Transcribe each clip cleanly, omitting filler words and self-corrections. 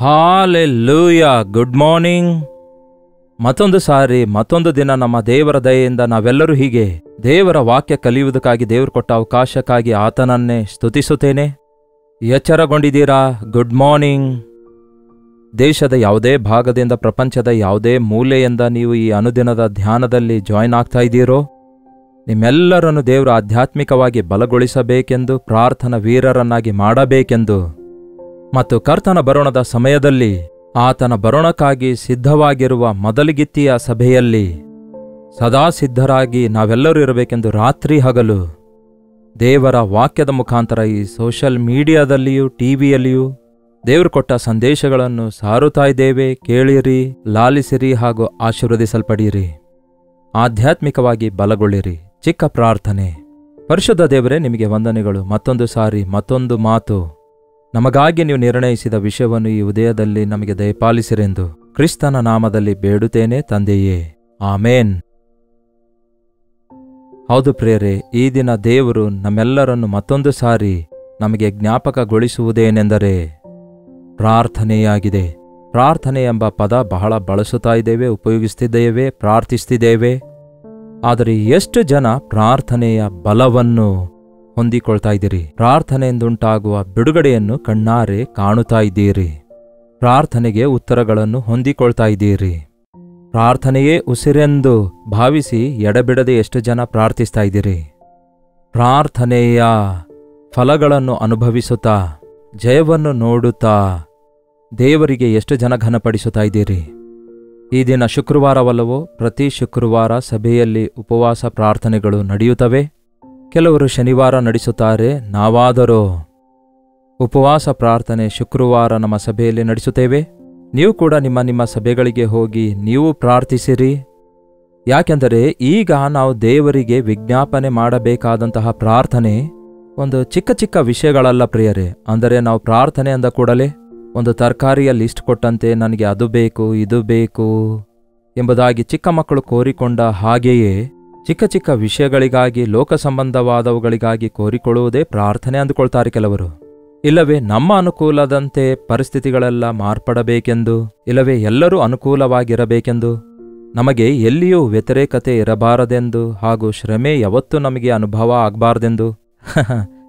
Hallelujah. Good morning. ಮತ್ತೊಂದು ಸಾರಿ ಮತ್ತೊಂದು ದಿನ ನಮ್ಮ ದೇವರ ದಯೆಯಿಂದ ನಾವೆಲ್ಲರೂ ಹೀಗೆ ದೇವರ ವಾಕ್ಯ ಕಲಿಯುವುದಕ್ಕಾಗಿ ದೇವರು ಕೊಟ್ಟ ಅವಕಾಶಕ್ಕಾಗಿ ಆತನನ್ನೇ ಸ್ತುತಿಸುತ್ತೇನೆ. ಎಚ್ಚರಗೊಂಡಿದ್ದೀರಾ? Good morning. ದೇಶದ ಯಾವುದೇ ಭಾಗದಿಂದ, ಪ್ರಪಂಚದ ಯಾವುದೇ ಮೂಲೆಯಿಂದ ನೀವು ಈ ಅನುದಿನದ ಧ್ಯಾನದಲ್ಲಿ ಜಾಯ್ನ್ ಆಗ್ತಾ ಇದ್ದೀರೋ, ನಿಮ್ಮೆಲ್ಲರನ್ನು ದೇವರು ಆಧ್ಯಾತ್ಮಿಕವಾಗಿ ಬಲಗೊಳಿಸಬೇಕೆಂದು, ಪ್ರಾರ್ಥನಾ ವೀರರನ್ನಾಗಿ ಮಾಡಬೇಕೆಂದು ಮತ್ತು ಕರ್ತನ ಬರೋಣದ ಸಮಯದಲ್ಲಿ ಆತನ ಬರೋಣಕ್ಕಾಗಿ ಸಿದ್ಧವಾಗಿರುವ ಮೊದಲಿಗಿತ್ತಿಯ ಸಭೆಯಲ್ಲಿ ಸದಾ ಸಿದ್ಧರಾಗಿ ನಾವೆಲ್ಲರೂ ಇರಬೇಕೆಂದು ರಾತ್ರಿ ಹಗಲು ದೇವರ ವಾಕ್ಯದ ಮುಖಾಂತರ ಈ ಸೋಷಲ್ ಮೀಡಿಯಾದಲ್ಲಿಯೂ ಟಿವಿಯಲ್ಲಿಯೂ ದೇವರು ಕೊಟ್ಟ ಸಂದೇಶಗಳನ್ನು ಸಾರುತ್ತಾ ಇದ್ದೇವೆ. ಕೇಳಿರಿ, ಲಾಲಿಸಿರಿ ಹಾಗೂ ಆಶೀರ್ವದಿಸಲ್ಪಡಿರಿ. ಆಧ್ಯಾತ್ಮಿಕವಾಗಿ ಬಲಗೊಳ್ಳಿರಿ. ಚಿಕ್ಕ ಪ್ರಾರ್ಥನೆ. ಪರಿಶುದ್ಧ ದೇವರೇ, ನಿಮಗೆ ವಂದನೆಗಳು. ಮತ್ತೊಂದು ಸಾರಿ ಮತ್ತೊಂದು ಮಾತು ನಮಗಾಗಿ ನೀವು ನಿರ್ಣಯಿಸಿದ ವಿಷಯವನ್ನು ಈ ಉದಯದಲ್ಲಿ ನಮಗೆ ದಯಪಾಲಿಸಿರೆಂದು ಕ್ರಿಸ್ತನ ನಾಮದಲ್ಲಿ ಬೇಡುತ್ತೇನೆ ತಂದೆಯೇ, ಆಮೇನ್. ಹೌದು ಪ್ರಿಯರೇ, ಈ ದಿನ ದೇವರು ನಮ್ಮೆಲ್ಲರನ್ನು ಮತ್ತೊಂದು ಸಾರಿ ನಮಗೆ ಜ್ಞಾಪಕಗೊಳಿಸುವುದೇನೆಂದರೆ ಪ್ರಾರ್ಥನೆಯಾಗಿದೆ. ಪ್ರಾರ್ಥನೆ ಎಂಬ ಪದ ಬಹಳ ಬಳಸುತ್ತಾ ಇದ್ದೇವೆ, ಉಪಯೋಗಿಸ್ತಿದ್ದೇವೆ, ಪ್ರಾರ್ಥಿಸ್ತಿದ್ದೇವೆ. ಆದರೆ ಎಷ್ಟು ಜನ ಪ್ರಾರ್ಥನೆಯ ಬಲವನ್ನು ಹೊಂದಿಕೊಳ್ತಾ ಇದ್ದೀರಿ? ಪ್ರಾರ್ಥನೆಯಿಂದುಂಟಾಗುವ ಬಿಡುಗಡೆಯನ್ನು ಕಣ್ಣಾರೆ ಕಾಣುತ್ತಾ ಇದ್ದೀರಿ? ಪ್ರಾರ್ಥನೆಗೆ ಉತ್ತರಗಳನ್ನು ಹೊಂದಿಕೊಳ್ತಾ ಇದ್ದೀರಿ? ಪ್ರಾರ್ಥನೆಯೇ ಉಸಿರೆಂದು ಭಾವಿಸಿ ಎಡಬಿಡದೆ ಎಷ್ಟು ಜನ ಪ್ರಾರ್ಥಿಸ್ತಾ ಇದ್ದೀರಿ? ಪ್ರಾರ್ಥನೆಯ ಫಲಗಳನ್ನು ಅನುಭವಿಸುತ್ತಾ, ಜಯವನ್ನು ನೋಡುತ್ತಾ ದೇವರಿಗೆ ಎಷ್ಟು ಜನ ಘನಪಡಿಸುತ್ತಾ ಇದ್ದೀರಿ? ಈ ದಿನ ಶುಕ್ರವಾರವಲ್ಲವೋ? ಪ್ರತಿ ಶುಕ್ರವಾರ ಸಭೆಯಲ್ಲಿ ಉಪವಾಸ ಪ್ರಾರ್ಥನೆಗಳು ನಡೆಯುತ್ತವೆ. ಕೆಲವರು ಶನಿವಾರ ನಡೆಸುತ್ತಾರೆ. ನಾವಾದರೂ ಉಪವಾಸ ಪ್ರಾರ್ಥನೆ ಶುಕ್ರವಾರ ನಮ್ಮ ಸಭೆಯಲ್ಲಿ ನಡೆಸುತ್ತೇವೆ. ನೀವು ಕೂಡ ನಿಮ್ಮ ಸಭೆಗಳಿಗೆ ಹೋಗಿ ನೀವು ಪ್ರಾರ್ಥಿಸಿರಿ. ಯಾಕೆಂದರೆ ಈಗ ನಾವು ದೇವರಿಗೆ ವಿಜ್ಞಾಪನೆ ಮಾಡಬೇಕಾದಂತಹ ಪ್ರಾರ್ಥನೆ ಒಂದು ಚಿಕ್ಕ ಚಿಕ್ಕ ವಿಷಯಗಳಲ್ಲ ಪ್ರಿಯರೇ. ಅಂದರೆ ನಾವು ಪ್ರಾರ್ಥನೆ ಅಂದ ಕೂಡಲೇ ಒಂದು ತರಕಾರಿಯ ಲಿಸ್ಟ್ ಕೊಟ್ಟಂತೆ ನನಗೆ ಅದು ಬೇಕು, ಇದು ಬೇಕು ಎಂಬುದಾಗಿ ಚಿಕ್ಕ ಮಕ್ಕಳು ಕೋರಿಕೊಂಡ ಹಾಗೆಯೇ ಚಿಕ್ಕ ಚಿಕ್ಕ ವಿಷಯಗಳಿಗಾಗಿ, ಲೋಕ ಸಂಬಂಧವಾದವುಗಳಿಗಾಗಿ ಕೋರಿಕೊಳ್ಳುವುದೇ ಪ್ರಾರ್ಥನೆ ಅಂದುಕೊಳ್ತಾರೆ ಕೆಲವರು. ಇಲ್ಲವೇ ನಮ್ಮ ಅನುಕೂಲದಂತೆ ಪರಿಸ್ಥಿತಿಗಳೆಲ್ಲ ಮಾರ್ಪಡಬೇಕೆಂದು, ಇಲ್ಲವೇ ಎಲ್ಲರೂ ಅನುಕೂಲವಾಗಿರಬೇಕೆಂದು, ನಮಗೆ ಎಲ್ಲಿಯೂ ವ್ಯತಿರೇಕತೆ ಇರಬಾರದೆಂದು ಹಾಗೂ ಶ್ರಮೆ ಯಾವತ್ತೂ ನಮಗೆ ಅನುಭವ ಆಗಬಾರ್ದೆಂದು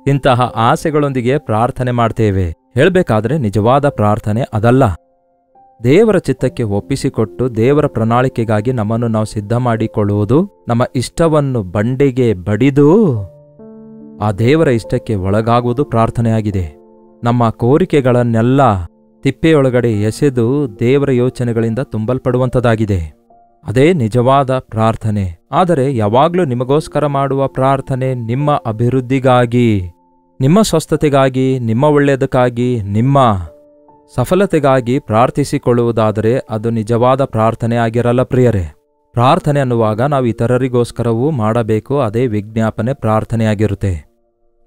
ಇಂತಹ ಆಸೆಗಳೊಂದಿಗೆ ಪ್ರಾರ್ಥನೆ ಮಾಡ್ತೇವೆ. ಹೇಳಬೇಕಾದ್ರೆ ನಿಜವಾದ ಪ್ರಾರ್ಥನೆ ಅದಲ್ಲ. ದೇವರ ಚಿತ್ತಕ್ಕೆ ಒಪ್ಪಿಸಿಕೊಟ್ಟು ದೇವರ ಪ್ರಣಾಳಿಕೆಗಾಗಿ ನಮ್ಮನ್ನು ನಾವು ಸಿದ್ಧ ಮಾಡಿಕೊಳ್ಳುವುದು, ನಮ್ಮ ಇಷ್ಟವನ್ನು ಬಂಡೆಗೆ ಬಡಿದು ಆ ದೇವರ ಇಷ್ಟಕ್ಕೆ ಒಳಗಾಗುವುದು ಪ್ರಾರ್ಥನೆಯಾಗಿದೆ. ನಮ್ಮ ಕೋರಿಕೆಗಳನ್ನೆಲ್ಲ ತಿಪ್ಪೆಯೊಳಗಡೆ ಎಸೆದು ದೇವರ ಯೋಚನೆಗಳಿಂದ ತುಂಬಲ್ಪಡುವಂಥದ್ದಾಗಿದೆ. ಅದೇ ನಿಜವಾದ ಪ್ರಾರ್ಥನೆ. ಆದರೆ ಯಾವಾಗಲೂ ನಿಮಗೋಸ್ಕರ ಮಾಡುವ ಪ್ರಾರ್ಥನೆ ನಿಮ್ಮ ಅಭಿವೃದ್ಧಿಗಾಗಿ, ನಿಮ್ಮ ಸ್ವಸ್ಥತೆಗಾಗಿ, ನಿಮ್ಮ ಒಳ್ಳೆಯದಕ್ಕಾಗಿ, ನಿಮ್ಮ ಸಫಲತೆಗಾಗಿ ಪ್ರಾರ್ಥಿಸಿಕೊಳ್ಳುವುದಾದರೆ ಅದು ನಿಜವಾದ ಪ್ರಾರ್ಥನೆ ಆಗಿರಲ್ಲ ಪ್ರಿಯರೇ. ಪ್ರಾರ್ಥನೆ ಅನ್ನುವಾಗ ನಾವು ಇತರರಿಗೋಸ್ಕರವೂ ಮಾಡಬೇಕು. ಅದೇ ವಿಜ್ಞಾಪನೆ ಪ್ರಾರ್ಥನೆಯಾಗಿರುತ್ತೆ.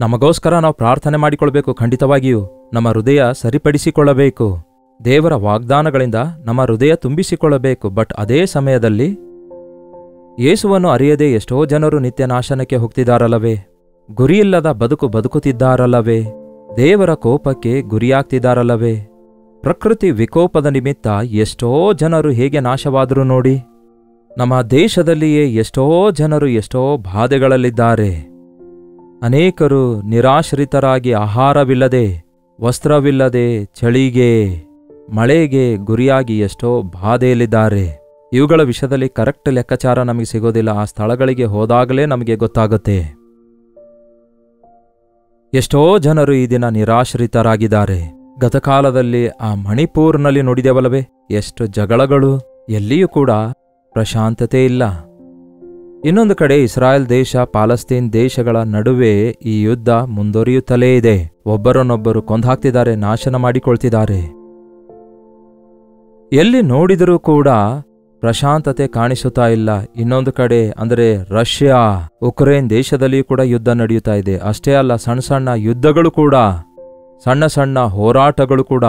ನಮಗೋಸ್ಕರ ನಾವು ಪ್ರಾರ್ಥನೆ ಮಾಡಿಕೊಳ್ಬೇಕು. ಖಂಡಿತವಾಗಿಯೂ ನಮ್ಮ ಹೃದಯ ಸರಿಪಡಿಸಿಕೊಳ್ಳಬೇಕು. ದೇವರ ವಾಗ್ದಾನಗಳಿಂದ ನಮ್ಮ ಹೃದಯ ತುಂಬಿಸಿಕೊಳ್ಳಬೇಕು. ಬಟ್ ಅದೇ ಸಮಯದಲ್ಲಿ ಯೇಸುವನ್ನು ಅರಿಯದೆ ಎಷ್ಟೋ ಜನರು ನಿತ್ಯ ನಾಶನಕ್ಕೆ ಹೋಗ್ತಿದ್ದಾರಲ್ಲವೇ? ಗುರಿಯಿಲ್ಲದ ಬದುಕುತ್ತಿದ್ದಾರಲ್ಲವೇ? ದೇವರ ಕೋಪಕ್ಕೆ ಗುರಿಯಾಗ್ತಿದ್ದಾರಲ್ಲವೇ? ಪ್ರಕೃತಿ ವಿಕೋಪದ ನಿಮಿತ್ತ ಎಷ್ಟೋ ಜನರು ಹೇಗೆ ನಾಶವಾದರೂ ನೋಡಿ. ನಮ್ಮ ದೇಶದಲ್ಲಿಯೇ ಎಷ್ಟೋ ಜನರು ಎಷ್ಟೋ ಬಾಧೆಗಳಲ್ಲಿದ್ದಾರೆ. ಅನೇಕರು ನಿರಾಶ್ರಿತರಾಗಿ, ಆಹಾರವಿಲ್ಲದೆ, ವಸ್ತ್ರವಿಲ್ಲದೆ, ಚಳಿಗೆ, ಮಳೆಗೆ ಗುರಿಯಾಗಿ ಎಷ್ಟೋ ಬಾಧೆಯಲ್ಲಿದ್ದಾರೆ. ಇವುಗಳ ವಿಷಯದಲ್ಲಿ ಕರೆಕ್ಟ್ ಲೆಕ್ಕಾಚಾರ ನಮಗೆ ಸಿಗೋದಿಲ್ಲ. ಆ ಸ್ಥಳಗಳಿಗೆ ಹೋದಾಗಲೇ ನಮಗೆ ಗೊತ್ತಾಗುತ್ತೆ. ಎಷ್ಟೋ ಜನರು ಈ ದಿನ ನಿರಾಶ್ರಿತರಾಗಿದ್ದಾರೆ. ಗತಕಾಲದಲ್ಲಿ ಆ ಮಣಿಪೂರ್ನಲ್ಲಿ ನೋಡಿದೆವಲ್ಲವೇ? ಎಷ್ಟು ಜಗಳಗಳು, ಎಲ್ಲಿಯೂ ಕೂಡ ಪ್ರಶಾಂತತೆ ಇಲ್ಲ. ಇನ್ನೊಂದು ಕಡೆ ಇಸ್ರಾಯೇಲ್ ದೇಶ, ಪಾಲಸ್ತೀನ್ ದೇಶಗಳ ನಡುವೆ ಈ ಯುದ್ಧ ಮುಂದುವರಿಯುತ್ತಲೇ ಇದೆ. ಒಬ್ಬರನ್ನೊಬ್ಬರು ಕೊಂದಾಕ್ತಿದ್ದಾರೆ, ನಾಶನ ಮಾಡಿಕೊಳ್ತಿದ್ದಾರೆ. ಎಲ್ಲಿ ನೋಡಿದರೂ ಕೂಡ ಪ್ರಶಾಂತತೆ ಕಾಣಿಸುತ್ತಾ ಇಲ್ಲ. ಇನ್ನೊಂದು ಕಡೆ ಅಂದರೆ ರಷ್ಯಾ, ಉಕ್ರೇನ್ ದೇಶದಲ್ಲಿಯೂ ಕೂಡ ಯುದ್ಧ ನಡೆಯುತ್ತಾ ಇದೆ. ಅಷ್ಟೇ ಅಲ್ಲ, ಸಣ್ಣ ಸಣ್ಣ ಯುದ್ಧಗಳು ಕೂಡ, ಸಣ್ಣ ಸಣ್ಣ ಹೋರಾಟಗಳು ಕೂಡ,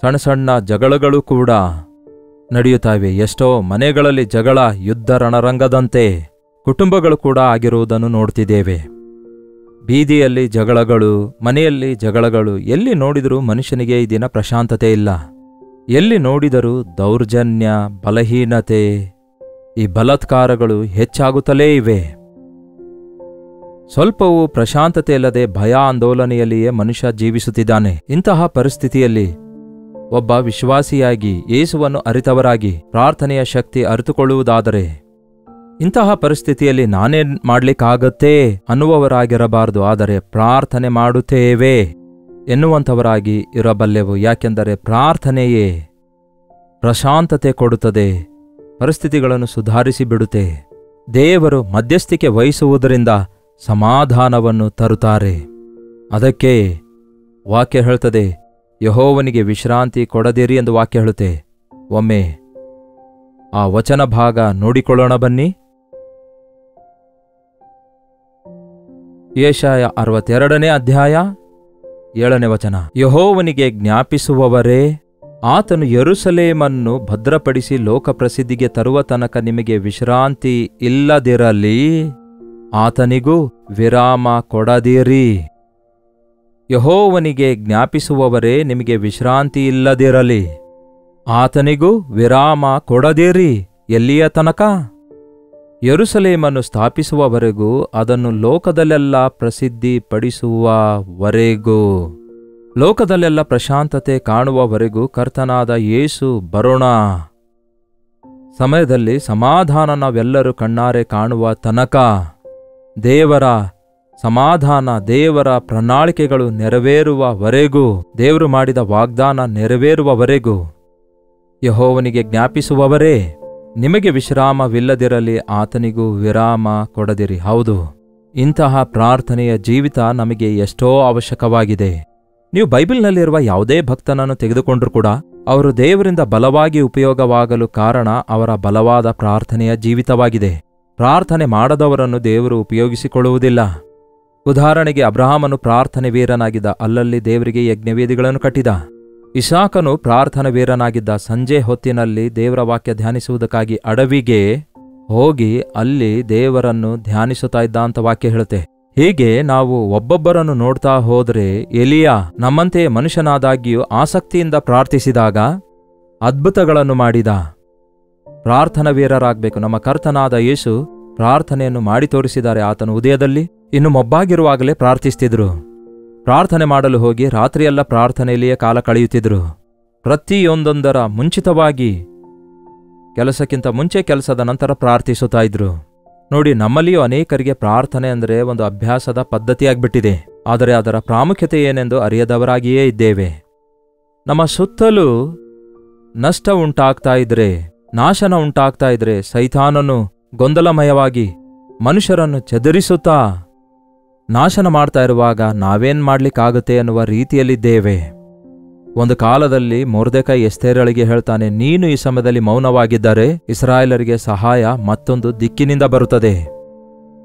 ಸಣ್ಣ ಸಣ್ಣ ಜಗಳಗಳು ಕೂಡ ನಡೆಯುತ್ತಾ ಇವೆ. ಎಷ್ಟೋ ಮನೆಗಳಲ್ಲಿ ಜಗಳ, ಯುದ್ಧ ರಣರಂಗದಂತೆ ಕುಟುಂಬಗಳು ಕೂಡ ಆಗಿರುವುದನ್ನು ನೋಡ್ತಿದ್ದೇವೆ. ಬೀದಿಯಲ್ಲಿ ಜಗಳಗಳು, ಮನೆಯಲ್ಲಿ ಜಗಳಗಳು, ಎಲ್ಲಿ ನೋಡಿದರೂ ಮನುಷ್ಯನಿಗೆ ಈ ದಿನ ಪ್ರಶಾಂತತೆ ಇಲ್ಲ. ಎಲ್ಲಿ ನೋಡಿದರೂ ದೌರ್ಜನ್ಯ, ಬಲಹೀನತೆ, ಈ ಬಲಾತ್ಕಾರಗಳು ಹೆಚ್ಚಾಗುತ್ತಲೇ ಇವೆ. ಸ್ವಲ್ಪವೂ ಪ್ರಶಾಂತತೆ ಇಲ್ಲದೆ ಭಯ ಆಂದೋಲನೆಯಲ್ಲಿಯೇ ಮನುಷ್ಯ ಜೀವಿಸುತ್ತಿದ್ದಾನೆ. ಇಂತಹ ಪರಿಸ್ಥಿತಿಯಲ್ಲಿ ಒಬ್ಬ ವಿಶ್ವಾಸಿಯಾಗಿ ಯೇಸುವನ್ನು ಅರಿತವರಾಗಿ ಪ್ರಾರ್ಥನೆಯ ಶಕ್ತಿ ಅರಿತುಕೊಳ್ಳುವುದಾದರೆ, ಇಂತಹ ಪರಿಸ್ಥಿತಿಯಲ್ಲಿ ನಾನೇನ್ ಮಾಡ್ಲಿಕ್ಕಾಗತ್ತೇ ಅನ್ನುವವರಾಗಿರಬಾರದು, ಆದರೆ ಪ್ರಾರ್ಥನೆ ಮಾಡುತ್ತೇವೆ ಎನ್ನುವಂಥವರಾಗಿ ಇರಬಲ್ಲೆವು. ಯಾಕೆಂದರೆ ಪ್ರಾರ್ಥನೆಯೇ ಪ್ರಶಾಂತತೆ ಕೊಡುತ್ತದೆ, ಪರಿಸ್ಥಿತಿಗಳನ್ನು ಸುಧಾರಿಸಿ ಬಿಡುತ್ತೆ. ದೇವರು ಮಧ್ಯಸ್ಥಿಕೆ ವಹಿಸುವುದರಿಂದ ಸಮಾಧಾನವನ್ನು ತರುತ್ತಾರೆ. ಅದಕ್ಕೆ ವಾಕ್ಯ ಹೇಳ್ತದೆ, ಯೆಹೋವನಿಗೆ ವಿಶ್ರಾಂತಿ ಕೊಡದಿರಿ ಎಂದು ವಾಕ್ಯ ಹೇಳುತ್ತೆ. ಒಮ್ಮೆ ಆ ವಚನ ಭಾಗ ನೋಡಿಕೊಳ್ಳೋಣ ಬನ್ನಿ. ಯೆಶಾಯ 62ನೇ ಅಧ್ಯಾಯ 7ನೇ ವಚನ. ಯೆಹೋವನಿಗೆ ಜ್ಞಾಪಿಸುವವರೇ, ಆತನು ಯೆರೂಸಲೇಮನ್ನು ಭದ್ರಪಡಿಸಿ ಲೋಕಪ್ರಸಿದ್ಧಿಗೆ ತರುವ ತನಕ ನಿಮಗೆ ವಿಶ್ರಾಂತಿ ಇಲ್ಲದಿರಲಿ, ಆತನಿಗೂ ವಿರಾಮ ಕೊಡದಿರಿ. ಯೆಹೋವನಿಗೆ ಜ್ಞಾಪಿಸುವವರೇ, ನಿಮಗೆ ವಿಶ್ರಾಂತಿ ಇಲ್ಲದಿರಲಿ, ಆತನಿಗೂ ವಿರಾಮ ಕೊಡದಿರಿ. ಎಲ್ಲಿಯ ತನಕ? ಯೆರೂಸಲೇಮನ್ನು ಸ್ಥಾಪಿಸುವವರೆಗೂ, ಅದನ್ನು ಲೋಕದಲ್ಲೆಲ್ಲ ಪ್ರಸಿದ್ಧಿಪಡಿಸುವವರೆಗೂ, ಲೋಕದಲ್ಲೆಲ್ಲ ಪ್ರಶಾಂತತೆ ಕಾಣುವವರೆಗೂ, ಕರ್ತನಾದ ಯೇಸು ಬರೋಣ ಸಮಯದಲ್ಲಿ ಸಮಾಧಾನ ನಾವೆಲ್ಲರೂ ಕಣ್ಣಾರೆ ಕಾಣುವ ತನಕ, ದೇವರ ಸಮಾಧಾನ, ದೇವರ ಪ್ರಣಾಳಿಕೆಗಳು ನೆರವೇರುವವರೆಗೂ, ದೇವರು ಮಾಡಿದ ವಾಗ್ದಾನ ನೆರವೇರುವವರೆಗೂ, ಯೆಹೋವನಿಗೆ ಜ್ಞಾಪಿಸುವವರೇ, ನಿಮಗೆ ವಿಶ್ರಾಮವಿಲ್ಲದಿರಲಿ, ಆತನಿಗೂ ವಿರಾಮ ಕೊಡದಿರಿ. ಹೌದು, ಇಂತಹ ಪ್ರಾರ್ಥನೆಯ ಜೀವಿತ ನಮಗೆ ಎಷ್ಟೋ ಅವಶ್ಯಕವಾಗಿದೆ. ನೀವು ಬೈಬಲ್ನಲ್ಲಿರುವ ಯಾವುದೇ ಭಕ್ತನನ್ನು ತೆಗೆದುಕೊಂಡ್ರೂ ಕೂಡ ಅವರು ದೇವರಿಂದ ಬಲವಾಗಿ ಉಪಯೋಗವಾಗಲು ಕಾರಣ ಅವರ ಬಲವಾದ ಪ್ರಾರ್ಥನೆಯ ಜೀವಿತವಾಗಿದೆ. ಪ್ರಾರ್ಥನೆ ಮಾಡದವರನ್ನು ದೇವರು ಉಪಯೋಗಿಸಿಕೊಳ್ಳುವುದಿಲ್ಲ. ಉದಾಹರಣೆಗೆ, ಅಬ್ರಹಾಮನು ಪ್ರಾರ್ಥನೆ ವೀರನಾಗಿದ್ದ, ಅಲ್ಲಲ್ಲಿ ದೇವರಿಗೆ ಯಜ್ಞವೇದಿಗಳನ್ನು ಕಟ್ಟಿದ. ಇಸಾಕನು ಪ್ರಾರ್ಥನಾ ವೀರನಾಗಿದ್ದ, ಸಂಜೆ ಹೊತ್ತಿನಲ್ಲಿ ದೇವರ ವಾಕ್ಯ ಧ್ಯಾನಿಸುವುದಕ್ಕಾಗಿ ಅಡವಿಗೆ ಹೋಗಿ ಅಲ್ಲಿ ದೇವರನ್ನು ಧ್ಯಾನಿಸುತ್ತಾ ಇದ್ದ ಅಂತ ವಾಕ್ಯ ಹೇಳುತ್ತೆ. ಹೀಗೆ ನಾವು ಒಬ್ಬೊಬ್ಬರನ್ನು ನೋಡ್ತಾ ಹೋದರೆ, ಎಲಿಯ ನಮ್ಮಂತೆ ಮನುಷ್ಯನಾದಾಗ್ಯೂ ಆಸಕ್ತಿಯಿಂದ ಪ್ರಾರ್ಥಿಸಿದಾಗ ಅದ್ಭುತಗಳನ್ನು ಮಾಡಿದ. ಪ್ರಾರ್ಥನಾ ವೀರರಾಗಬೇಕು. ನಮ್ಮ ಕರ್ತನಾದ ಯೇಸು ಪ್ರಾರ್ಥನೆಯನ್ನು ಮಾಡಿ ತೋರಿಸಿದ್ದಾರೆ. ಆತನು ಉದಯದಲ್ಲಿ ಇನ್ನು ಮೊಬ್ಬಾಗಿರುವಾಗಲೇ ಪ್ರಾರ್ಥಿಸ್ತಿದ್ರು. ಪ್ರಾರ್ಥನೆ ಮಾಡಲು ಹೋಗಿ ರಾತ್ರಿಯೆಲ್ಲ ಪ್ರಾರ್ಥನೆಯಲ್ಲಿಯೇ ಕಾಲ ಕಳೆಯುತ್ತಿದ್ರು. ಪ್ರತಿಯೊಂದೊಂದರ ಮುಂಚಿತವಾಗಿ, ಕೆಲಸಕ್ಕಿಂತ ಮುಂಚೆ, ಕೆಲಸದ ನಂತರ ಪ್ರಾರ್ಥಿಸುತ್ತಾ ಇದ್ರು. ನೋಡಿ, ನಮ್ಮಲ್ಲಿಯೂ ಅನೇಕರಿಗೆ ಪ್ರಾರ್ಥನೆ ಅಂದರೆ ಒಂದು ಅಭ್ಯಾಸದ ಪದ್ಧತಿಯಾಗ್ಬಿಟ್ಟಿದೆ. ಆದರೆ ಅದರ ಪ್ರಾಮುಖ್ಯತೆ ಏನೆಂದು ಅರಿಯದವರಾಗಿಯೇ ಇದ್ದೇವೆ. ನಮ್ಮ ಸುತ್ತಲೂ ನಷ್ಟ ಉಂಟಾಗ್ತಾ ಇದ್ರೆ, ನಾಶನ ಉಂಟಾಗ್ತಾ ಇದ್ರೆ, ಸೈತಾನನು ಗೊಂದಲಮಯವಾಗಿ ಮನುಷ್ಯರನ್ನು ಚದುರಿಸುತ್ತಾ ನಾಶನ ಮಾಡ್ತಾ ಇರುವಾಗ ನಾವೇನ್ ಮಾಡ್ಲಿಕ್ಕಾಗುತ್ತೆ ಅನ್ನುವ ರೀತಿಯಲ್ಲಿದ್ದೇವೆ. ಒಂದು ಕಾಲದಲ್ಲಿ ಮೊರ್ದೆಕೈ ಎಸ್ತೇರಳಿಗೆ ಹೇಳ್ತಾನೆ, ನೀನು ಈ ಸಮಯದಲ್ಲಿ ಮೌನವಾಗಿದ್ದರೆ ಇಸ್ರಾಯೇಲರಿಗೆ ಸಹಾಯ ಮತ್ತೊಂದು ದಿಕ್ಕಿನಿಂದ ಬರುತ್ತದೆ,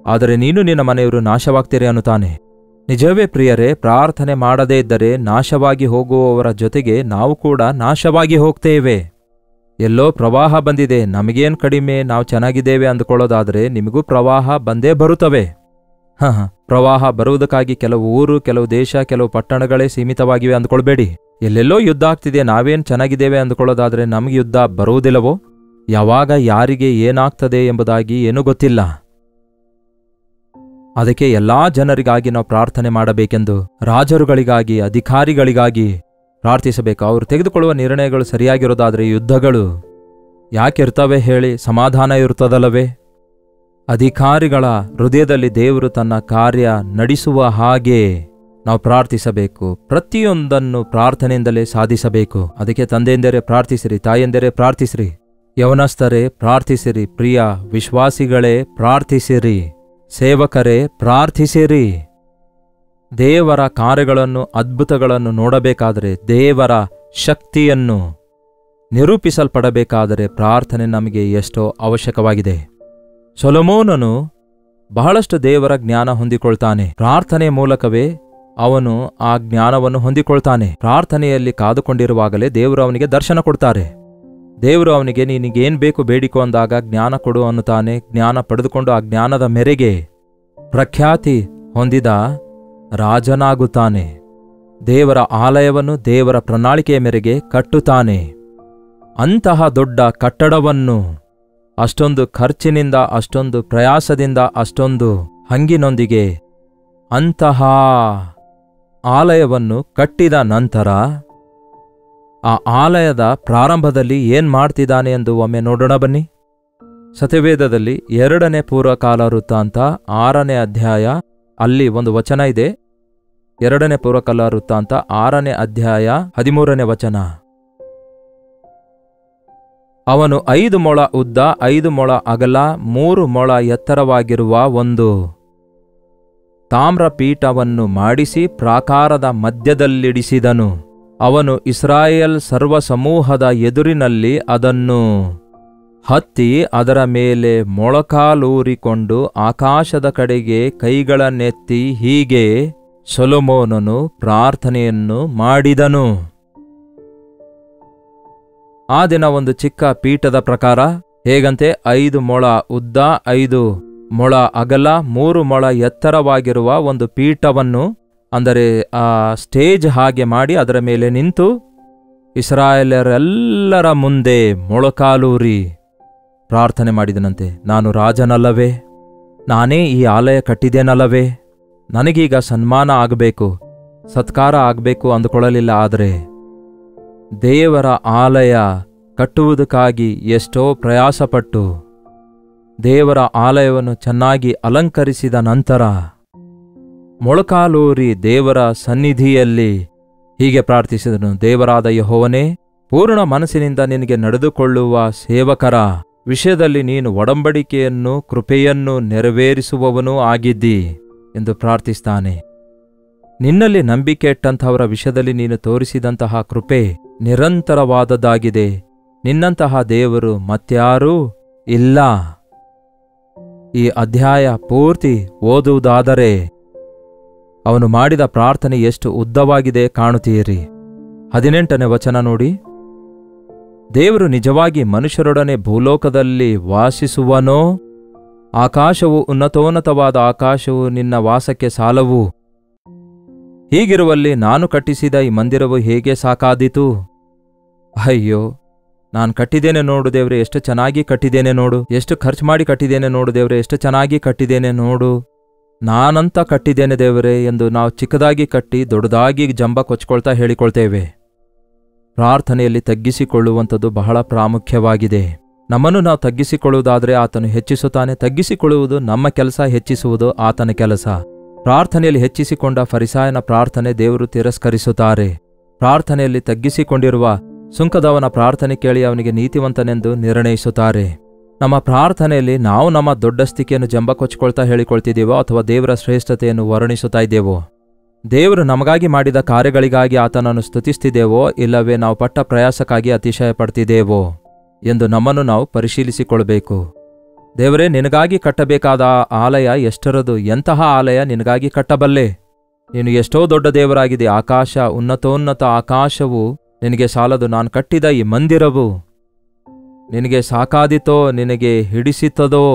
ಆದರೆ ನೀನು ನಿನ್ನ ಮನೆಯವರು ನಾಶವಾಗ್ತೀರಿ ಅನ್ನುತ್ತಾನೆ. ನಿಜವೇ ಪ್ರಿಯರೇ, ಪ್ರಾರ್ಥನೆ ಮಾಡದೇ ಇದ್ದರೆ ನಾಶವಾಗಿ ಹೋಗುವವರ ಜೊತೆಗೆ ನಾವು ಕೂಡ ನಾಶವಾಗಿ ಹೋಗ್ತೇವೆ. ಎಲ್ಲೋ ಪ್ರವಾಹ ಬಂದಿದೆ, ನಮಗೇನ್ ಕಡಿಮೆ, ನಾವು ಚೆನ್ನಾಗಿದ್ದೇವೆ ಅಂದುಕೊಳ್ಳೋದಾದರೆ ನಿಮಗೂ ಪ್ರವಾಹ ಬಂದೇ ಬರುತ್ತವೆ. ಪ್ರವಾಹ ಬರುವುದಕ್ಕಾಗಿ ಕೆಲವು ಊರು, ಕೆಲವು ದೇಶ, ಕೆಲವು ಪಟ್ಟಣಗಳೇ ಸೀಮಿತವಾಗಿವೆ ಅಂದ್ಕೊಳ್ಬೇಡಿ. ಎಲ್ಲೆಲ್ಲೋ ಯುದ್ಧ ಆಗ್ತಿದೆ, ನಾವೇನ್ ಚೆನ್ನಾಗಿದ್ದೇವೆ ಅಂದುಕೊಳ್ಳೋದಾದ್ರೆ ನಮಗೆ ಯುದ್ಧ ಬರುವುದಿಲ್ಲವೋ? ಯಾವಾಗ ಯಾರಿಗೆ ಏನಾಗ್ತದೆ ಎಂಬುದಾಗಿ ಏನೂ ಗೊತ್ತಿಲ್ಲ. ಅದಕ್ಕೆ ಎಲ್ಲಾ ಜನರಿಗಾಗಿ ನಾವು ಪ್ರಾರ್ಥನೆ ಮಾಡಬೇಕೆಂದು, ರಾಜರುಗಳಿಗಾಗಿ, ಅಧಿಕಾರಿಗಳಿಗಾಗಿ ಪ್ರಾರ್ಥಿಸಬೇಕು. ಅವರು ತೆಗೆದುಕೊಳ್ಳುವ ನಿರ್ಣಯಗಳು ಸರಿಯಾಗಿರೋದಾದರೆ ಯುದ್ಧಗಳು ಯಾಕಿರ್ತವೆ ಹೇಳಿ? ಸಮಾಧಾನ ಇರುತ್ತದಲ್ಲವೇ? ಅಧಿಕಾರಿಗಳ ಹೃದಯದಲ್ಲಿ ದೇವರು ತನ್ನ ಕಾರ್ಯ ನಡೆಸುವ ಹಾಗೆ ನಾವು ಪ್ರಾರ್ಥಿಸಬೇಕು. ಪ್ರತಿಯೊಂದನ್ನು ಪ್ರಾರ್ಥನೆಯಿಂದಲೇ ಸಾಧಿಸಬೇಕು. ಅದಕ್ಕೆ ತಂದೆಯೆಂದರೆ ಪ್ರಾರ್ಥಿಸಿರಿ, ತಾಯಿಯೆಂದರೆ ಪ್ರಾರ್ಥಿಸಿರಿ, ಯವನಸ್ಥರೇ ಪ್ರಾರ್ಥಿಸಿರಿ, ಪ್ರಿಯ ವಿಶ್ವಾಸಿಗಳೇ ಪ್ರಾರ್ಥಿಸಿರಿ, ಸೇವಕರೇ ಪ್ರಾರ್ಥಿಸಿರಿ. ದೇವರ ಕಾರ್ಯಗಳನ್ನು, ಅದ್ಭುತಗಳನ್ನು ನೋಡಬೇಕಾದರೆ, ದೇವರ ಶಕ್ತಿಯನ್ನು ನಿರೂಪಿಸಲ್ಪಡಬೇಕಾದರೆ ಪ್ರಾರ್ಥನೆ ನಮಗೆ ಎಷ್ಟೋ ಅವಶ್ಯಕವಾಗಿದೆ. ಸೊಲೊಮೋನನು ಬಹಳಷ್ಟು ದೇವರ ಜ್ಞಾನ ಹೊಂದಿಕೊಳ್ತಾನೆ. ಪ್ರಾರ್ಥನೆಯ ಮೂಲಕವೇ ಅವನು ಆ ಜ್ಞಾನವನ್ನು ಹೊಂದಿಕೊಳ್ತಾನೆ. ಪ್ರಾರ್ಥನೆಯಲ್ಲಿ ಕಾದುಕೊಂಡಿರುವಾಗಲೇ ದೇವರು ಅವನಿಗೆ ದರ್ಶನ ಕೊಡ್ತಾರೆ. ದೇವರು ಅವನಿಗೆ ನಿನಗೇನ್ ಬೇಕು ಬೇಡಿಕೊ ಅಂದಾಗ ಜ್ಞಾನ ಕೊಡು ಅನ್ನುತ್ತಾನೆ. ಜ್ಞಾನ ಪಡೆದುಕೊಂಡು ಆ ಜ್ಞಾನದ ಮೇರೆಗೆ ಪ್ರಖ್ಯಾತಿ ಹೊಂದಿದ ರಾಜನಾಗುತ್ತಾನೆ. ದೇವರ ಆಲಯವನ್ನು ದೇವರ ಪ್ರಣಾಳಿಕೆಯ ಮೇರೆಗೆ ಕಟ್ಟುತ್ತಾನೆ. ಅಂತಹ ದೊಡ್ಡ ಕಟ್ಟಡವನ್ನು ಅಷ್ಟೊಂದು ಖರ್ಚಿನಿಂದ, ಅಷ್ಟೊಂದು ಪ್ರಯಾಸದಿಂದ, ಅಷ್ಟೊಂದು ಹಂಗಿನೊಂದಿಗೆ ಅಂತಹ ಆಲಯವನ್ನು ಕಟ್ಟಿದ ನಂತರ ಆ ಆಲಯದ ಪ್ರಾರಂಭದಲ್ಲಿ ಏನ್ ಮಾಡ್ತಿದ್ದಾನೆ ಎಂದು ಒಮ್ಮೆ ನೋಡೋಣ ಬನ್ನಿ. ಸತ್ಯವೇದದಲ್ಲಿ 2ನೇ ಪೂರ್ವಕಾಲ ವೃತ್ತಾಂತ 6ನೇ ಅಧ್ಯಾಯ, ಅಲ್ಲಿ ಒಂದು ವಚನ ಇದೆ. 2ನೇ ಪೂರ್ವಕಾಲ ವೃತ್ತಾಂತ 6ನೇ ಅಧ್ಯಾಯ 13ನೇ ವಚನ. ಅವನು 5 ಮೊಳ ಉದ್ದ, 5 ಮೊಳ ಅಗಲ, 3 ಮೊಳ ಎತ್ತರವಾಗಿರುವ ಒಂದು ತಾಮ್ರಪೀಠವನ್ನು ಮಾಡಿಸಿ ಪ್ರಾಕಾರದ ಮಧ್ಯದಲ್ಲಿಡಿಸಿದನು. ಅವನು ಇಸ್ರಾಯೇಲ್ ಸರ್ವಸಮೂಹದ ಎದುರಿನಲ್ಲಿ ಅದನ್ನು ಹತ್ತಿ ಅದರ ಮೇಲೆ ಮೊಳಕಾಲೂರಿಕೊಂಡು ಆಕಾಶದ ಕಡೆಗೆ ಕೈಗಳನ್ನೆತ್ತಿ ಹೀಗೆ ಸೊಲೊಮೋನನು ಪ್ರಾರ್ಥನೆಯನ್ನು ಮಾಡಿದನು. ಆ ದಿನ ಒಂದು ಚಿಕ್ಕ ಪೀಠದ ಪ್ರಕಾರ ಹೇಗಂತೆ 5 ಮೊಳ ಉದ್ದ, 5 ಮೊಳ ಅಗಲ, 3 ಮೊಳ ಎತ್ತರವಾಗಿರುವ ಒಂದು ಪೀಠವನ್ನು, ಅಂದರೆ ಆ ಸ್ಟೇಜ್ ಹಾಗೆ ಮಾಡಿ ಅದರ ಮೇಲೆ ನಿಂತು ಇಸ್ರಾಯೇಲರೆಲ್ಲರ ಮುಂದೆ ಮೊಳಕಾಲೂರಿ ಪ್ರಾರ್ಥನೆ ಮಾಡಿದನಂತೆ. ನಾನು ರಾಜನಲ್ಲವೇ? ನಾನೇ ಈ ಆಲಯ ಕಟ್ಟಿದ್ದೇನಲ್ಲವೇ? ನನಗೀಗ ಸನ್ಮಾನ ಆಗಬೇಕು, ಸತ್ಕಾರ ಆಗಬೇಕು ಅಂದುಕೊಳ್ಳಲಿಲ್ಲ. ಆದರೆ ದೇವರ ಆಲಯ ಕಟ್ಟುವುದಕ್ಕಾಗಿ ಎಷ್ಟೋ ಪ್ರಯಾಸಪಟ್ಟು ದೇವರ ಆಲಯವನ್ನು ಚೆನ್ನಾಗಿ ಅಲಂಕರಿಸಿದ ನಂತರ ಮೊಳಕಾಲೂರಿ ದೇವರ ಸನ್ನಿಧಿಯಲ್ಲಿ ಹೀಗೆ ಪ್ರಾರ್ಥಿಸಿದನು. ದೇವರಾದ ಯೆಹೋವನೇ, ಪೂರ್ಣ ಮನಸ್ಸಿನಿಂದ ನಿನಗೆ ನಡೆದುಕೊಳ್ಳುವ ಸೇವಕರ ವಿಷಯದಲ್ಲಿ ನೀನು ಒಡಂಬಡಿಕೆಯನ್ನು, ಕೃಪೆಯನ್ನು ನೆರವೇರಿಸುವವನೂ ಆಗಿದ್ದಿ ಎಂದು ಪ್ರಾರ್ಥಿಸ್ತಾನೆ. ನಿನ್ನಲ್ಲಿ ನಂಬಿಕೆ ಇಟ್ಟಂತಹವರ ವಿಷಯದಲ್ಲಿ ನೀನು ತೋರಿಸಿದಂತಹ ಕೃಪೆ ನಿರಂತರವಾದದ್ದಾಗಿದೆ. ನಿನ್ನಂತಹ ದೇವರು ಮತ್ಯಾರೂ ಇಲ್ಲ. ಈ ಅಧ್ಯಾಯ ಪೂರ್ತಿ ಓದುವುದಾದರೆ ಅವನು ಮಾಡಿದ ಪ್ರಾರ್ಥನೆ ಎಷ್ಟು ಉದ್ದವಾಗಿದೆ ಕಾಣುತ್ತೀರಿ. 18ನೇ ವಚನ ನೋಡಿ. ದೇವರು ನಿಜವಾಗಿ ಮನುಷ್ಯರೊಡನೆ ಭೂಲೋಕದಲ್ಲಿ ವಾಸಿಸುವನೋ? ಆಕಾಶವು, ಉನ್ನತೋನ್ನತವಾದ ಆಕಾಶವು ನಿನ್ನ ವಾಸಕ್ಕೆ ಸಾಲವು. ಹೀಗಿರುವಲ್ಲಿ ನಾನು ಕಟ್ಟಿಸಿದ ಈ ಮಂದಿರವು ಹೇಗೆ ಸಾಕಾದೀತು? ಅಯ್ಯೋ, ನಾನು ಕಟ್ಟಿದ್ದೇನೆ ನೋಡು ದೇವ್ರೆ, ಎಷ್ಟು ಚೆನ್ನಾಗಿ ಕಟ್ಟಿದ್ದೇನೆ ನೋಡು, ಎಷ್ಟು ಖರ್ಚು ಮಾಡಿ ಕಟ್ಟಿದ್ದೇನೆ ನೋಡು ದೇವ್ರೆ, ಎಷ್ಟು ಚೆನ್ನಾಗಿ ಕಟ್ಟಿದ್ದೇನೆ ನೋಡು, ನಾನಂತ ಕಟ್ಟಿದ್ದೇನೆ ದೇವರೇ ಎಂದು ನಾವು ಚಿಕ್ಕದಾಗಿ ಕಟ್ಟಿ ದೊಡ್ಡದಾಗಿ ಜಂಬ ಕೊಚ್ಕೊಳ್ತಾ ಹೇಳಿಕೊಳ್ತೇವೆ. ಪ್ರಾರ್ಥನೆಯಲ್ಲಿ ತಗ್ಗಿಸಿಕೊಳ್ಳುವಂಥದ್ದು ಬಹಳ ಪ್ರಾಮುಖ್ಯವಾಗಿದೆ. ನಮ್ಮನ್ನು ನಾವು ತಗ್ಗಿಸಿಕೊಳ್ಳುವುದಾದರೆ ಆತನು ಹೆಚ್ಚಿಸುತ್ತಾನೆ. ತಗ್ಗಿಸಿಕೊಳ್ಳುವುದು ನಮ್ಮ ಕೆಲಸ, ಹೆಚ್ಚಿಸುವುದು ಆತನ ಕೆಲಸ. ಪ್ರಾರ್ಥನೆಯಲ್ಲಿ ಹೆಚ್ಚಿಸಿಕೊಂಡ ಫರಿಸಾಯನ ಪ್ರಾರ್ಥನೆ ದೇವರು ತಿರಸ್ಕರಿಸುತ್ತಾರೆ. ಪ್ರಾರ್ಥನೆಯಲ್ಲಿ ತಗ್ಗಿಸಿಕೊಂಡಿರುವ ಸುಂಕದವನ ಪ್ರಾರ್ಥನೆ ಕೇಳಿ ಅವನಿಗೆ ನೀತಿವಂತನೆಂದು ನಿರ್ಣಯಿಸುತ್ತಾರೆ. ನಮ್ಮ ಪ್ರಾರ್ಥನೆಯಲ್ಲಿ ನಾವು ನಮ್ಮ ದೊಡ್ಡಸ್ತಿಕೆಯನ್ನು ಜಂಬ ಕೊಚ್ಕೊಳ್ತಾ ಹೇಳಿಕೊಳ್ತಿದ್ದೀವೋ ಅಥವಾ ದೇವರ ಶ್ರೇಷ್ಠತೆಯನ್ನು ವರ್ಣಿಸುತ್ತಾ ಇದ್ದೇವೋ? ದೇವರು ನಮಗಾಗಿ ಮಾಡಿದ ಕಾರ್ಯಗಳಿಗಾಗಿ ಆತನನ್ನು ಸ್ತುತಿಸ್ತಿದ್ದೇವೋ, ಇಲ್ಲವೇ ನಾವು ಪಟ್ಟ ಪ್ರಯಾಸಕ್ಕಾಗಿ ಅತಿಶಯ ಪಡ್ತಿದ್ದೇವೋ ಎಂದು ನಮ್ಮನ್ನು ನಾವು ಪರಿಶೀಲಿಸಿಕೊಳ್ಬೇಕು. ದೇವರೇ, ನಿನಗಾಗಿ ಕಟ್ಟಬೇಕಾದ ಆಲಯ ಎಷ್ಟರದು? ಎಂತಹ ಆಲಯ ನಿನಗಾಗಿ ಕಟ್ಟಬಲ್ಲೆ? ನೀನು ಎಷ್ಟೋ ದೊಡ್ಡ ದೇವರಾಗಿದೆ. ಆಕಾಶ, ಉನ್ನತೋನ್ನತ ಆಕಾಶವು ನಿನಗೆ ಸಾಲದು. ನಾನು ಕಟ್ಟಿದ ಈ ಮಂದಿರವು ನಿನಗೆ ಸಾಕಾದಿತೋ? ನಿನಗೆ ಹಿಡಿಸಿತದೋ?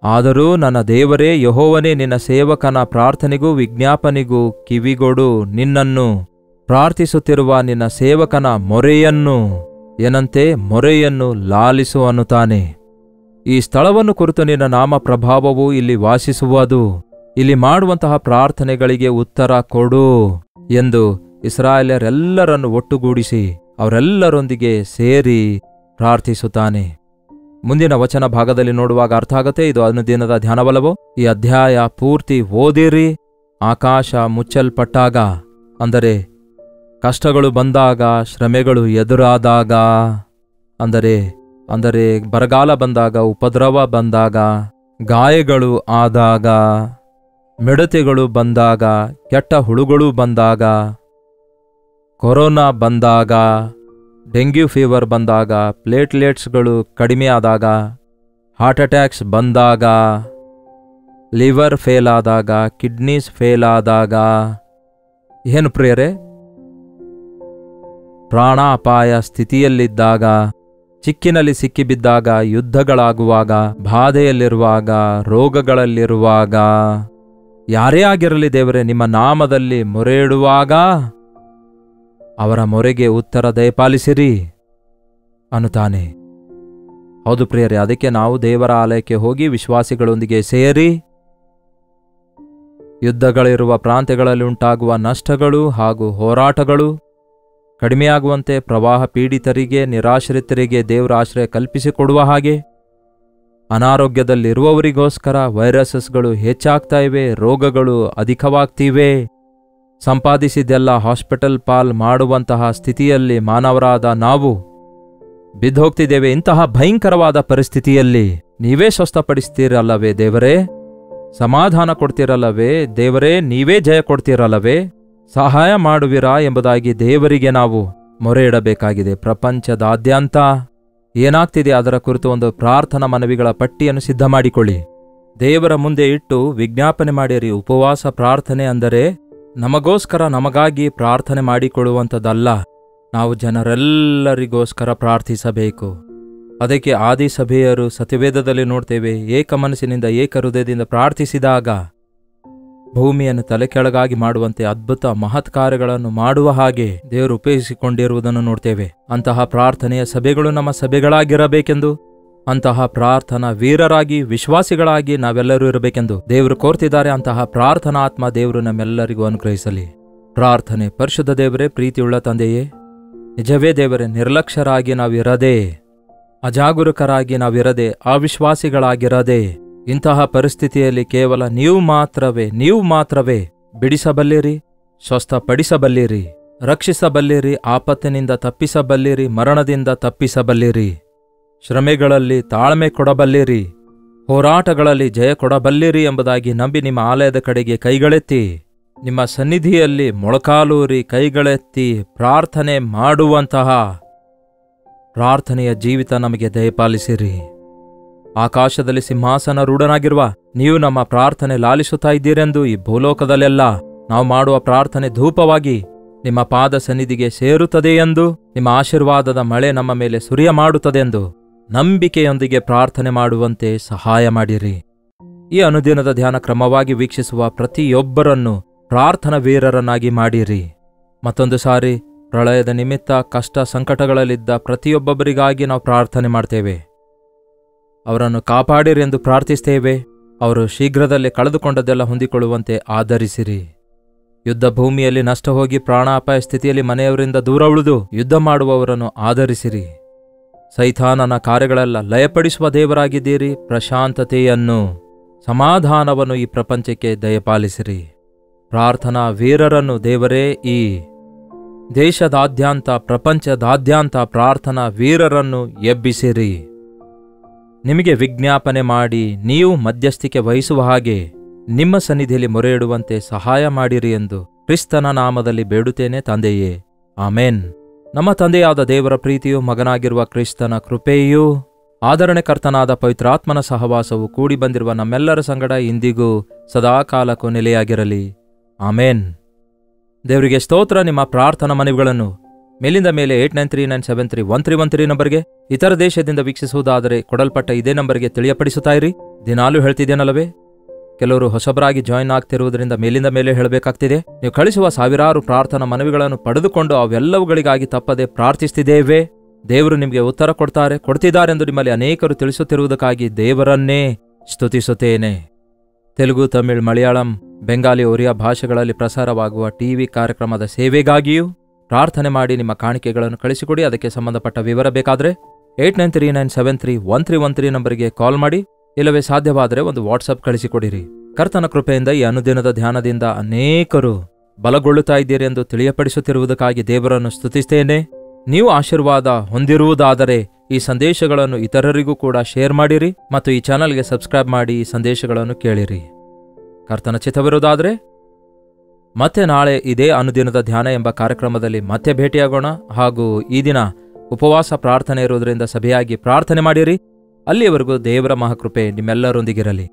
ಆದರೂ ನನ್ನ ದೇವರೇ ಯೆಹೋವನೇ, ನಿನ್ನ ಸೇವಕನ ಪ್ರಾರ್ಥನೆಗೂ ವಿಜ್ಞಾಪನೆಗೂ ಕಿವಿಗೊಡು. ನಿನ್ನನ್ನು ಪ್ರಾರ್ಥಿಸುತ್ತಿರುವ ನಿನ್ನ ಸೇವಕನ ಮೊರೆಯನ್ನು, ಏನಂತೆ ಮೊರೆಯನ್ನು ಲಾಲಿಸು ಅನ್ನುತ್ತಾನೆ. ಈ ಸ್ಥಳವನ್ನು ಕುರಿತು ನಿನ್ನ ನಾಮ ಪ್ರಭಾವವು ಇಲ್ಲಿ ವಾಸಿಸುವುದು. ಇಲ್ಲಿ ಮಾಡುವಂತಹ ಪ್ರಾರ್ಥನೆಗಳಿಗೆ ಉತ್ತರ ಕೊಡು ಎಂದು ಇಸ್ರಾಯೇಲರೆಲ್ಲರನ್ನು ಒಟ್ಟುಗೂಡಿಸಿ ಅವರೆಲ್ಲರೊಂದಿಗೆ ಸೇರಿ ಪ್ರಾರ್ಥಿಸುತ್ತಾನೆ. ಮುಂದಿನ ವಚನ ಭಾಗದಲ್ಲಿ ನೋಡುವಾಗ ಅರ್ಥ ಆಗತ್ತೆ ಇದು ಅನುದಿನದ ಧ್ಯಾನವಲ್ಲವೋ? ಈ ಅಧ್ಯಾಯ ಪೂರ್ತಿ ಓದಿರಿ. ಆಕಾಶ ಮುಚ್ಚಲ್ಪಟ್ಟಾಗ, ಅಂದರೆ ಕಷ್ಟಗಳು ಬಂದಾಗ, ಶ್ರಮೆಗಳು ಎದುರಾದಾಗ, ಅಂದರೆ ಬರಗಾಲ ಬಂದಾಗ, ಉಪದ್ರವ ಬಂದಾಗ, ಗಾಯಗಳು ಆದಾಗ, ಮಿಡತೆಗಳು ಬಂದಾಗ, ಕೆಟ್ಟ ಹುಳುಗಳು ಬಂದಾಗ, ಕೊರೋನಾ ಬಂದಾಗ, ಡೆಂಗ್ಯೂ ಫೀವರ್ ಬಂದಾಗ, ಪ್ಲೇಟ್ಲೆಟ್ಸ್ಗಳು ಕಡಿಮೆ ಆದಾಗ, ಹಾರ್ಟ್ ಅಟ್ಯಾಕ್ಸ್ ಬಂದಾಗ, ಲಿವರ್ ಫೇಲ್ ಆದಾಗ, ಕಿಡ್ನೀಸ್ ಫೇಲ್ ಆದಾಗ, ಏನು ಪ್ರಿಯರೇ, ಪ್ರಾಣಾಪಾಯ ಸ್ಥಿತಿಯಲ್ಲಿದ್ದಾಗ, ಚಿಕ್ಕಿನಲ್ಲಿ ಸಿಕ್ಕಿಬಿದ್ದಾಗ, ಯುದ್ಧಗಳಾಗುವಾಗ, ಬಾಧೆಯಲ್ಲಿರುವಾಗ, ರೋಗಗಳಲ್ಲಿರುವಾಗ, ಯಾರೇ ಆಗಿರಲಿ ದೇವರೇ, ನಿಮ್ಮ ನಾಮದಲ್ಲಿ ಮೊರೆಯಿಡುವಾಗ ಅವರ ಮೊರೆಗೆ ಉತ್ತರ ದಯಪಾಲಿಸಿರಿ ಅನ್ನುತ್ತಾನೆ. ಹೌದು ಪ್ರಿಯರೇ, ಅದಕ್ಕೆ ನಾವು ದೇವರ ಆಲಯಕ್ಕೆ ಹೋಗಿ ವಿಶ್ವಾಸಿಗಳೊಂದಿಗೆ ಸೇರಿ ಯುದ್ಧಗಳಿರುವ ಪ್ರಾಂತ್ಯಗಳಲ್ಲಿ ಉಂಟಾಗುವ ನಷ್ಟಗಳು ಹಾಗೂ ಹೋರಾಟಗಳು ಕಡಿಮೆಯಾಗುವಂತೆ, ಪ್ರವಾಹ ಪೀಡಿತರಿಗೆ, ನಿರಾಶ್ರಿತರಿಗೆ ದೇವರ ಆಶ್ರಯ ಕಲ್ಪಿಸಿಕೊಡುವ ಹಾಗೆ, ಅನಾರೋಗ್ಯದಲ್ಲಿರುವವರಿಗೋಸ್ಕರ ವೈರಸಸ್ಗಳು ಹೆಚ್ಚಾಗ್ತಾ ಇವೆ, ರೋಗಗಳು ಅಧಿಕವಾಗ್ತಿವೆ, ಸಂಪಾದಿಸಿದೆಲ್ಲ ಹಾಸ್ಪಿಟಲ್ ಪಾಲ್ ಮಾಡುವಂತಹ ಸ್ಥಿತಿಯಲ್ಲಿ ಮಾನವರಾದ ನಾವು ಬಿದ್ದೋಗ್ತಿದ್ದೇವೆ. ಇಂತಹ ಭಯಂಕರವಾದ ಪರಿಸ್ಥಿತಿಯಲ್ಲಿ ನೀವೇ ಸ್ವಸ್ಥಪಡಿಸ್ತೀರಲ್ಲವೇ ದೇವರೇ? ಸಮಾಧಾನ ಕೊಡ್ತೀರಲ್ಲವೇ ದೇವರೇ? ನೀವೇ ಜಯ ಕೊಡ್ತೀರಲ್ಲವೇ? ಸಹಾಯ ಮಾಡುವಿರಾ ಎಂಬುದಾಗಿ ದೇವರಿಗೆ ನಾವು ಮೊರೆ ಇಡಬೇಕಾಗಿದೆ. ಪ್ರಪಂಚದಾದ್ಯಂತ ಏನಾಗ್ತಿದೆ ಅದರ ಕುರಿತು ಒಂದು ಪ್ರಾರ್ಥನಾ ಮನವಿಗಳ ಪಟ್ಟಿಯನ್ನು ಸಿದ್ಧ ಮಾಡಿಕೊಳ್ಳಿ. ದೇವರ ಮುಂದೆ ಇಟ್ಟು ವಿಜ್ಞಾಪನೆ ಮಾಡಿರಿ. ಉಪವಾಸ ಪ್ರಾರ್ಥನೆ ಅಂದರೆ ನಮಗೋಸ್ಕರ ನಮಗಾಗಿ ಪ್ರಾರ್ಥನೆ ಮಾಡಿಕೊಳ್ಳುವಂಥದ್ದಲ್ಲ, ನಾವು ಜನರೆಲ್ಲರಿಗೋಸ್ಕರ ಪ್ರಾರ್ಥಿಸಬೇಕು. ಅದಕ್ಕೆ ಆದಿಸಭೆಯರು ಸತ್ಯವೇದದಲ್ಲಿ ನೋಡ್ತೇವೆ, ಏಕ ಮನಸ್ಸಿನಿಂದ ಏಕ ಹೃದಯದಿಂದ ಪ್ರಾರ್ಥಿಸಿದಾಗ ಭೂಮಿಯನ್ನು ತಲೆಕೆಳಗಾಗಿ ಮಾಡುವಂತೆ ಅದ್ಭುತ ಮಹತ್ ಕಾರ್ಯಗಳನ್ನು ಮಾಡುವ ಹಾಗೆ ದೇವರು ಉಪಯೋಗಿಸಿಕೊಂಡಿರುವುದನ್ನು ನೋಡ್ತೇವೆ. ಅಂತಹ ಪ್ರಾರ್ಥನೆಯ ಸಭೆಗಳು ನಮ್ಮ ಸಭೆಗಳಾಗಿರಬೇಕೆಂದು, ಅಂತಹ ಪ್ರಾರ್ಥನಾ ವೀರರಾಗಿ ವಿಶ್ವಾಸಿಗಳಾಗಿ ನಾವೆಲ್ಲರೂ ಇರಬೇಕೆಂದು ದೇವರು ಕೋರ್ತಿದ್ದಾರೆ. ಅಂತಹ ಪ್ರಾರ್ಥನಾ ಆತ್ಮ ದೇವರು ನಮ್ಮೆಲ್ಲರಿಗೂ ಅನುಗ್ರಹಿಸಲಿ. ಪ್ರಾರ್ಥನೆ. ಪರಿಶುದ್ಧ ದೇವರೇ, ಪ್ರೀತಿಯುಳ್ಳ ತಂದೆಯೇ, ನಿಜವೇ ದೇವರೇ, ನಿರ್ಲಕ್ಷ್ಯರಾಗಿ ನಾವಿರದೆ, ಅಜಾಗರೂಕರಾಗಿ ನಾವಿರದೆ, ಅವಿಶ್ವಾಸಿಗಳಾಗಿರದೆ, ಇಂತಹ ಪರಿಸ್ಥಿತಿಯಲ್ಲಿ ಕೇವಲ ನೀವು ಮಾತ್ರವೇ ಬಿಡಿಸಬಲ್ಲಿರಿ, ಸ್ವಸ್ಥಪಡಿಸಬಲ್ಲಿರಿ, ರಕ್ಷಿಸಬಲ್ಲಿರಿ, ಆಪತ್ತಿನಿಂದ ತಪ್ಪಿಸಬಲ್ಲಿರಿ, ಮರಣದಿಂದ ತಪ್ಪಿಸಬಲ್ಲಿರಿ, ಶ್ರಮೆಗಳಲ್ಲಿ ತಾಳ್ಮೆ ಕೊಡಬಲ್ಲಿರಿ, ಹೋರಾಟಗಳಲ್ಲಿ ಜಯ ಕೊಡಬಲ್ಲಿರಿ ಎಂಬುದಾಗಿ ನಂಬಿ ನಿಮ್ಮ ಆಲಯದ ಕಡೆಗೆ ಕೈಗಳೆತ್ತಿ ನಿಮ್ಮ ಸನ್ನಿಧಿಯಲ್ಲಿ ಮೊಳಕಾಲೂರಿ ಕೈಗಳೆತ್ತಿ ಪ್ರಾರ್ಥನೆ ಮಾಡುವಂತಹ ಪ್ರಾರ್ಥನೆಯ ಜೀವಿತ ನಮಗೆ ದಯಪಾಲಿಸಿರಿ. ಆಕಾಶದಲ್ಲಿ ಸಿಂಹಾಸನ ರೂಢನಾಗಿರುವ ನೀವು ನಮ್ಮ ಪ್ರಾರ್ಥನೆ ಲಾಲಿಸುತ್ತಾ ಇದ್ದೀರೆಂದು ಈ ಭೂಲೋಕದಲ್ಲೆಲ್ಲ ನಾವು ಮಾಡುವ ಪ್ರಾರ್ಥನೆ ಧೂಪವಾಗಿ ನಿಮ್ಮ ಪಾದ ಸನ್ನಿಧಿಗೆ ಸೇರುತ್ತದೆ ಎಂದು, ನಿಮ್ಮ ಆಶೀರ್ವಾದದ ಮಳೆ ನಮ್ಮ ಮೇಲೆ ಸುರಿಯ ಮಾಡುತ್ತದೆಂದು ನಂಬಿಕೆಯೊಂದಿಗೆ ಪ್ರಾರ್ಥನೆ ಮಾಡುವಂತೆ ಸಹಾಯ ಮಾಡಿರಿ. ಈ ಅನುದಿನದ ಧ್ಯಾನ ಕ್ರಮವಾಗಿ ವೀಕ್ಷಿಸುವ ಪ್ರತಿಯೊಬ್ಬರನ್ನು ಪ್ರಾರ್ಥನಾ ವೀರರನ್ನಾಗಿ ಮಾಡಿರಿ. ಮತ್ತೊಂದು ಸಾರಿ ಪ್ರಳಯದ ನಿಮಿತ್ತ ಕಷ್ಟ ಸಂಕಟಗಳಲ್ಲಿದ್ದ ಪ್ರತಿಯೊಬ್ಬೊಬ್ಬರಿಗಾಗಿ ನಾವು ಪ್ರಾರ್ಥನೆ ಮಾಡ್ತೇವೆ. ಅವರನ್ನು ಕಾಪಾಡಿರಿ ಎಂದು ಪ್ರಾರ್ಥಿಸ್ತೇವೆ. ಅವರು ಶೀಘ್ರದಲ್ಲೇ ಕಳೆದುಕೊಂಡದ್ದೆಲ್ಲ ಹೊಂದಿಕೊಳ್ಳುವಂತೆ ಆಧರಿಸಿರಿ. ಯುದ್ಧ ಭೂಮಿಯಲ್ಲಿ ನಷ್ಟ ಹೋಗಿ ಪ್ರಾಣಾಪಾಯ ಸ್ಥಿತಿಯಲ್ಲಿ ಮನೆಯವರಿಂದ ದೂರ ಉಳಿದು ಯುದ್ಧ ಮಾಡುವವರನ್ನು ಆಧರಿಸಿರಿ. ಸೈತಾನನ ಕಾರ್ಯಗಳೆಲ್ಲ ಲಯಪಡಿಸುವ ದೇವರಾಗಿದ್ದೀರಿ. ಪ್ರಶಾಂತತೆಯನ್ನು, ಸಮಾಧಾನವನ್ನು ಈ ಪ್ರಪಂಚಕ್ಕೆ ದಯಪಾಲಿಸಿರಿ. ಪ್ರಾರ್ಥನಾ ವೀರರನ್ನು ದೇವರೇ ಈ ದೇಶದಾದ್ಯಂತ, ಪ್ರಪಂಚದಾದ್ಯಂತ ಪ್ರಾರ್ಥನಾ ವೀರರನ್ನು ಎಬ್ಬಿಸಿರಿ. ನಿಮಗೆ ವಿಜ್ಞಾಪನೆ ಮಾಡಿ ನೀವು ಮಧ್ಯಸ್ಥಿಕೆ ವಹಿಸುವ ಹಾಗೆ ನಿಮ್ಮ ಸನ್ನಿಧಿಯಲ್ಲಿ ಮೊರೆ ಇಡುವಂತೆ ಸಹಾಯ ಮಾಡಿರಿ ಎಂದು ಕ್ರಿಸ್ತನ ನಾಮದಲ್ಲಿ ಬೇಡುತ್ತೇನೆ ತಂದೆಯೇ, ಆಮೇನ್. ನಮ್ಮ ತಂದೆಯಾದ ದೇವರ ಪ್ರೀತಿಯು, ಮಗನಾಗಿರುವ ಕ್ರಿಸ್ತನ ಕೃಪೆಯೂ, ಆದರಣೆಕರ್ತನಾದ ಪವಿತ್ರಾತ್ಮನ ಸಹವಾಸವು ಕೂಡಿ ಬಂದಿರುವ ನಮ್ಮೆಲ್ಲರ ಸಂಗಡ ಇಂದಿಗೂ ಸದಾಕಾಲಕ್ಕೂ ನೆಲೆಯಾಗಿರಲಿ. ಆಮೇನ್. ದೇವರಿಗೆ ಸ್ತೋತ್ರ. ನಿಮ್ಮ ಪ್ರಾರ್ಥನಾ ಮನವಿಗಳನ್ನು ಮೇಲಿಂದ ಮೇಲೆ 8939731313 ನಂಬರ್ಗೆ, ಇತರ ದೇಶದಿಂದ ವೀಕ್ಷಿಸುವುದಾದರೆ ಕೊಡಲ್ಪಟ್ಟ ಇದೇ ನಂಬರ್ಗೆ ತಿಳಿಯಪಡಿಸುತ್ತಾ ಇರಿ. ದಿನಾಲೂ ಹೇಳ್ತಿದ್ದೇನಲ್ಲವೇ, ಕೆಲವರು ಹೊಸಬರಾಗಿ ಜಾಯಿನ್ ಆಗ್ತಿರುವುದರಿಂದ ಮೇಲಿಂದ ಮೇಲೆ ಹೇಳಬೇಕಾಗ್ತಿದೆ. ನೀವು ಕಳಿಸುವ ಸಾವಿರಾರು ಪ್ರಾರ್ಥನಾ ಮನವಿಗಳನ್ನು ಪಡೆದುಕೊಂಡು ಅವೆಲ್ಲವುಗಳಿಗಾಗಿ ತಪ್ಪದೆ ಪ್ರಾರ್ಥಿಸ್ತಿದ್ದೇವೆ. ದೇವರು ನಿಮಗೆ ಉತ್ತರ ಕೊಡ್ತಿದ್ದಾರೆಂದು ನಿಮ್ಮಲ್ಲಿ ಅನೇಕರು ತಿಳಿಸುತ್ತಿರುವುದಕ್ಕಾಗಿ ದೇವರನ್ನೇ ಸ್ತುತಿಸುತ್ತೇನೆ. ತೆಲುಗು, ತಮಿಳ್, ಮಲಯಾಳಂ, ಬೆಂಗಾಲಿ, ಒರಿಯಾ ಭಾಷೆಗಳಲ್ಲಿ ಪ್ರಸಾರವಾಗುವ ಟಿವಿ ಕಾರ್ಯಕ್ರಮದ ಸೇವೆಗಾಗಿಯೂ ಪ್ರಾರ್ಥನೆ ಮಾಡಿ ನಿಮ್ಮ ಕಾಣಿಕೆಗಳನ್ನು ಕಳಿಸಿಕೊಡಿ. ಅದಕ್ಕೆ ಸಂಬಂಧಪಟ್ಟ ವಿವರ ಬೇಕಾದರೆ 8939731313 ನಂಬರಿಗೆ ಕಾಲ್ ಮಾಡಿ, ಇಲ್ಲವೇ ಸಾಧ್ಯವಾದರೆ ಒಂದು ವಾಟ್ಸಪ್ ಕಳಿಸಿಕೊಡಿರಿ. ಕರ್ತನ ಕೃಪೆಯಿಂದ ಈ ಅನುದಿನದ ಧ್ಯಾನದಿಂದ ಅನೇಕರು ಬಲಗೊಳ್ಳುತ್ತಾ ಇದ್ದೀರಿ ಎಂದು ತಿಳಿಯಪಡಿಸುತ್ತಿರುವುದಕ್ಕಾಗಿ ದೇವರನ್ನು ಸ್ತುತಿಸ್ತೇನೆ. ನೀವು ಆಶೀರ್ವಾದ ಹೊಂದಿರುವುದಾದರೆ ಈ ಸಂದೇಶಗಳನ್ನು ಇತರರಿಗೂ ಕೂಡ ಶೇರ್ ಮಾಡಿರಿ ಮತ್ತು ಈ ಚಾನಲ್ಗೆ ಸಬ್ಸ್ಕ್ರೈಬ್ ಮಾಡಿ ಈ ಸಂದೇಶಗಳನ್ನು ಕೇಳಿರಿ. ಕರ್ತನ ಚಿತ್ತವಿರುವುದಾದರೆ ಮತ್ತೆ ನಾಳೆ ಇದೇ ಅನುದಿನದ ಧ್ಯಾನ ಎಂಬ ಕಾರ್ಯಕ್ರಮದಲ್ಲಿ ಮತ್ತೆ ಭೇಟಿಯಾಗೋಣ. ಹಾಗೂ ಈ ದಿನ ಉಪವಾಸ ಪ್ರಾರ್ಥನೆ ಇರುವುದರಿಂದ ಸಭೆಯಾಗಿ ಪ್ರಾರ್ಥನೆ ಮಾಡಿರಿ. ಅಲ್ಲಿಯವರೆಗೂ ದೇವರ ಮಹಾಕೃಪೆ ನಿಮ್ಮೆಲ್ಲರೊಂದಿಗಿರಲಿ.